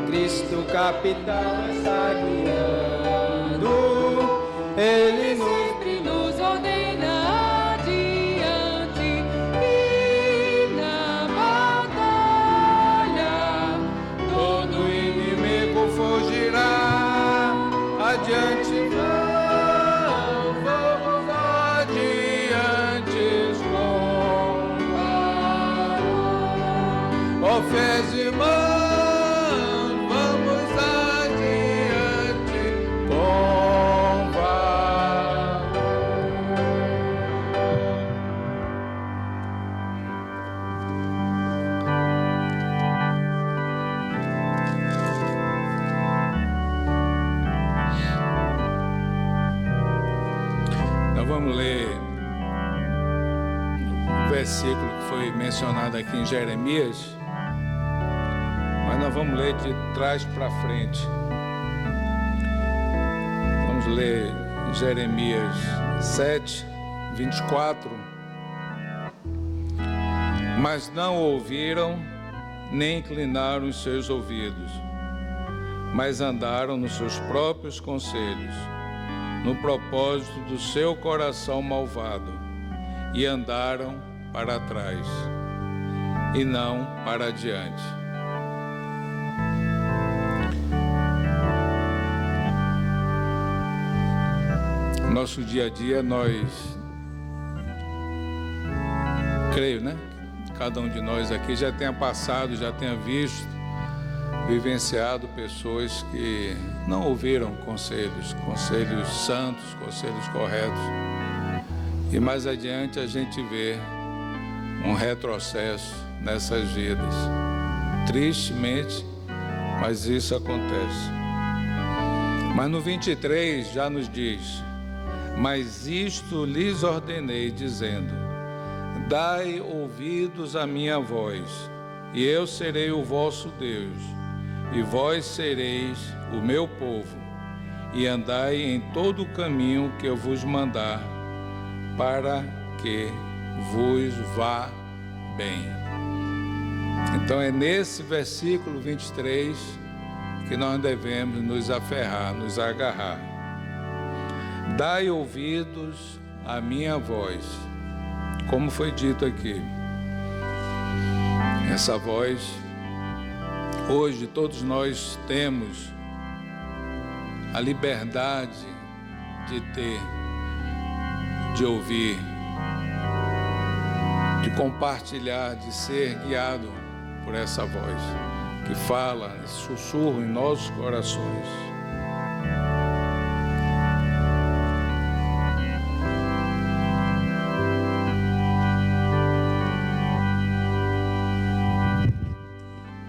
Cristo capitão está guiando, Ele sempre nos ordena adiante. E na batalha todo inimigo fugirá. Adiante vamos adiante com valor. Ó fiéis irmãos, vamos adiante com valor. Nós vamos ler o versículo que foi mencionado aqui em Jeremias, mas nós vamos ler de trás para frente. Vamos ler Jeremias 7, 24. Mas não ouviram, nem inclinaram os seus ouvidos, mas andaram nos seus próprios conselhos, no propósito do seu coração malvado, e andaram para trás, e não para adiante. Nosso dia a dia, creio, né? Cada um de nós aqui já tenha passado, já tenha visto, vivenciado pessoas que não ouviram conselhos santos, conselhos corretos, E mais adiante a gente vê um retrocesso nessas vidas. Tristemente, mas isso acontece. Mas no 23 já nos diz: mas isto lhes ordenei, dizendo: dai ouvidos à minha voz, e eu serei o vosso Deus, e vós sereis o meu povo, e andai em todo o caminho que eu vos mandar, para que vos vá bem. Então é nesse versículo 23 que nós devemos nos aferrar, nos agarrar. Dai ouvidos à minha voz, como foi dito aqui. Essa voz, hoje todos nós temos a liberdade de ter, de ouvir, de compartilhar, de ser guiado por essa voz que fala, sussurra em nossos corações.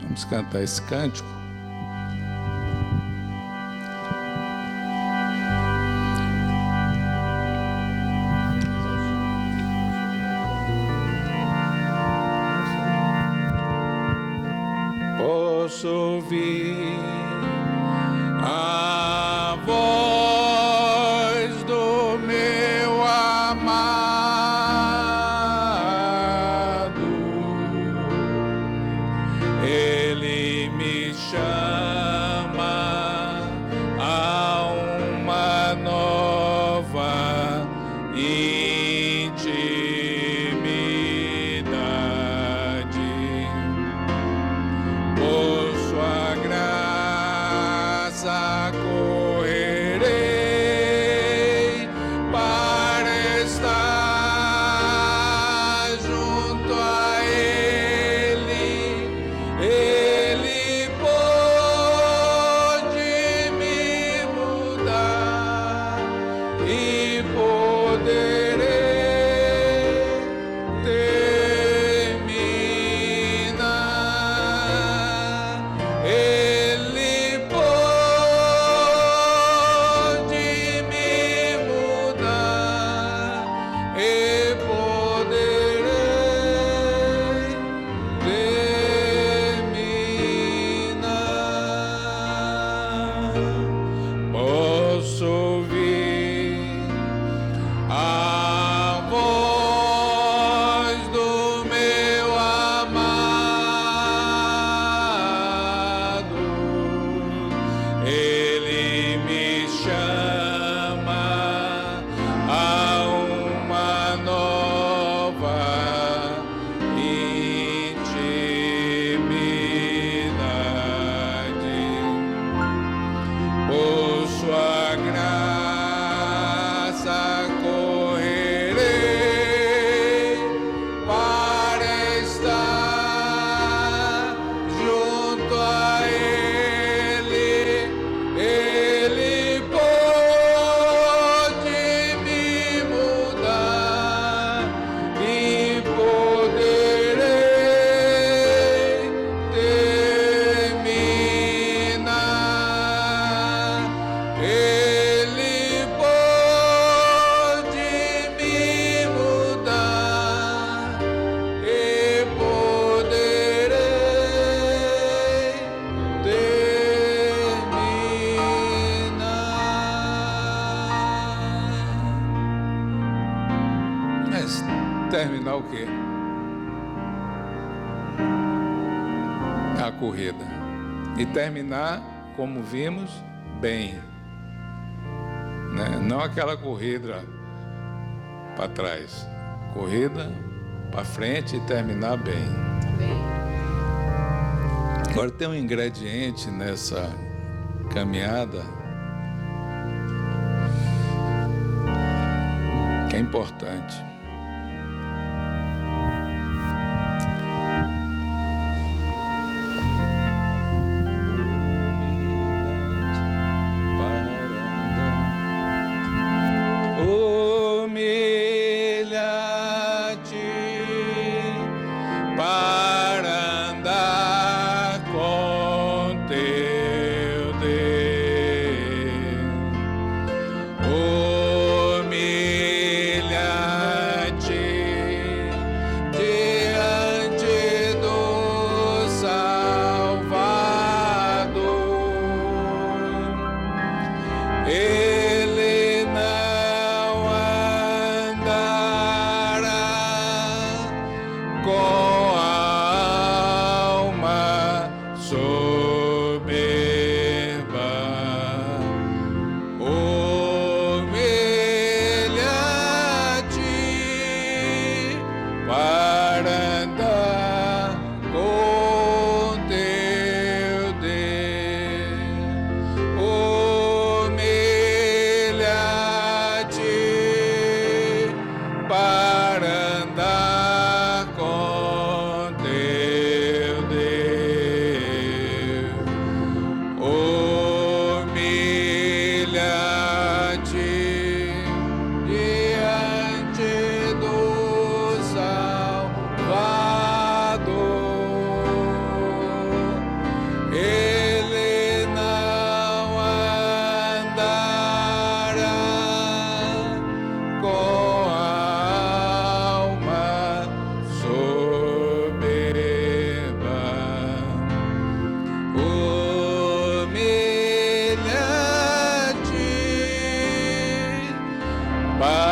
Vamos cantar esse cântico. Posso ouvir a voz do meu amado. Ele me chama a uma nova intimidade. Por sua graça correrei para estar junto a Ele. Ele pode me mudar e poderei terminar. Ele pode me mudar e poderei terminar. Posso ouvir a voz do meu amado. Ele me chama a uma nova intimidade. Por sua graça correrei para estar junto a Ele. Ele pode me mudar e poderei terminar. Ele pode me mudar e poderei terminar. Mas terminar o quê? A corrida. E terminar, como vimos, bem. Né? Não aquela corrida para trás. Corrida para frente e terminar bem. Agora tem um ingrediente nessa caminhada que é importante. Humildade Paz.